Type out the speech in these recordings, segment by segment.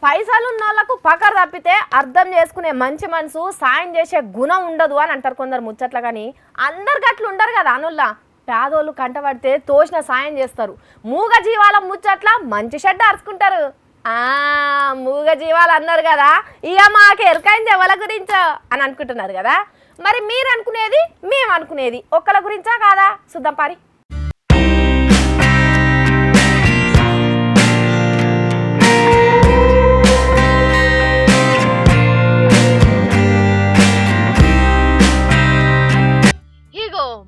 పైసలున్న వాళ్ళకు పకర్ తప్పితే అర్థం చేసుకునే మంచి మనసు సాయం చేసే గుణం ఉండదు అని అంటారు కొందరు ముచ్చట్ల. కానీ అందరు గట్లు ఉండరు కదా అనుల్లా. పేదోళ్ళు కంటపడితే తోచిన సాయం చేస్తారు. మూగ జీవాల ముచ్చట్ల మంచి షెడ్ అరుచుకుంటారు. మూగ జీవాలు అన్నారు కదా, ఇక మాకు ఎరకైంది ఎవరి గురించో అని అనుకుంటున్నారు కదా. మరి మీరు అనుకునేది మేము అనుకునేది ఒక్కల గురించా కాదా చూద్దాం పారి.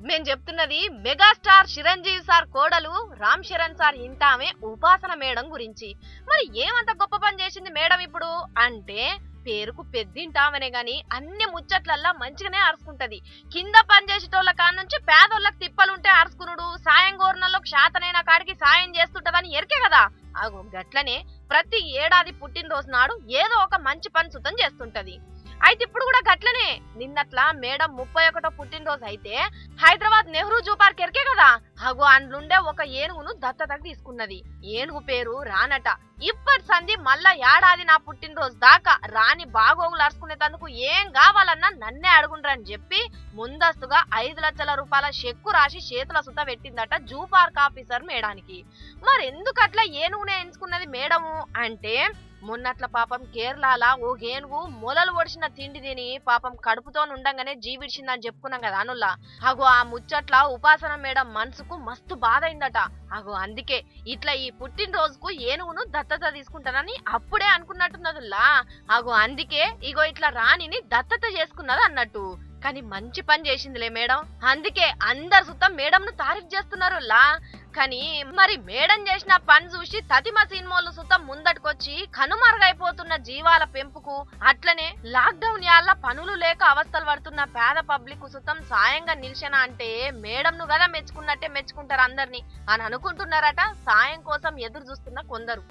మేము చెప్తున్నది మెగాస్టార్ చిరంజీవి సార్ కోడలు రామ్ చరణ్ సార్ ఇంట ఆమె ఉపాసన మేడం గురించి. మరి ఏమంత గొప్ప పని చేసింది మేడం ఇప్పుడు అంటే, పేరుకు పెద్దింటామనే గాని అన్ని ముచ్చట్లల్లా మంచిగానే అరుచుకుంటది. కింద పని చేసేటోళ్ళ కాడ నుంచి పేదోళ్ళకి తిప్పలుంటే అరుచుకునుడు, సాయం కోరినోళ్ళకి శాతనైన కాడికి సాయం చేస్తుంటదని ఎరికే కదా. అగో గట్లనే ప్రతి ఏడాది పుట్టినరోజు నాడు ఏదో ఒక మంచి పని సుతం చేస్తుంటది. అయితే ఇప్పుడు కూడా గట్లనే నిన్నట్లా మేడం 31వ పుట్టినరోజు అయితే హైదరాబాద్ నెహ్రూ జూ పార్క్ ఎరికే కదా. అగో అందుండే ఒక ఏనుగును దత్తతకు తీసుకున్నది. ఏనుగు పేరు రానట. ఇప్పటి సంధి మళ్ళా ఏడాది నా పుట్టినరోజు దాకా రాని బాగోగులు అరుచుకునేందుకు ఏం కావాలన్నా నన్నే అడుగుండ్రని చెప్పి ముందస్తుగా 5 లక్షల రూపాయల చెక్కు రాసి చేతుల సుత పెట్టిందట జూ పార్క్ ఆఫీసర్ మేడానికి. మరి ఎందుకట్లా ఏనుగునే ఎంచుకున్నది మేడము అంటే, మొన్నట్ల పాపం కేరళ ఓ ఏనుగు మొలలు ఒడిచిన తిండి తిని పాపం కడుపుతో ఉండంగానే జీవిడిచిందని చెప్పుకున్నాం కదా అనుల్లా. అగో ఆ ముచ్చట్ల ఉపాసన మేడం మనసుకు మస్తు బాధ అయిందట. అగో అందుకే ఇట్లా ఈ పుట్టినరోజుకు ఏనుగును దత్తత తీసుకుంటానని అప్పుడే అనుకున్నట్టున్నదుల్లా. అగో అందుకే ఇగో ఇట్లా రాణిని దత్తత చేసుకున్నది అన్నట్టు. కానీ మంచి పని చేసిందిలే మేడం. అందుకే అందరు సుతం మేడంను తారీఫ్ చేస్తున్నారు లా. కానీ మరి మేడం చేసిన పని చూసి తతిమ సినిమాలు సుతం ముందటికొచ్చి కనుమరుగైపోతున్న జీవాల పెంపుకు, అట్లనే లాక్డౌన్ యాళ్ళ పనులు లేక అవస్థలు పడుతున్న పేద పబ్లిక్ సుతం సాయంగా నిలిచిన అంటే మేడంను కదా మెచ్చుకున్నట్టే మెచ్చుకుంటారు అందరినీ అని అనుకుంటున్నారట సాయం కోసం ఎదురు చూస్తున్న కొందరు.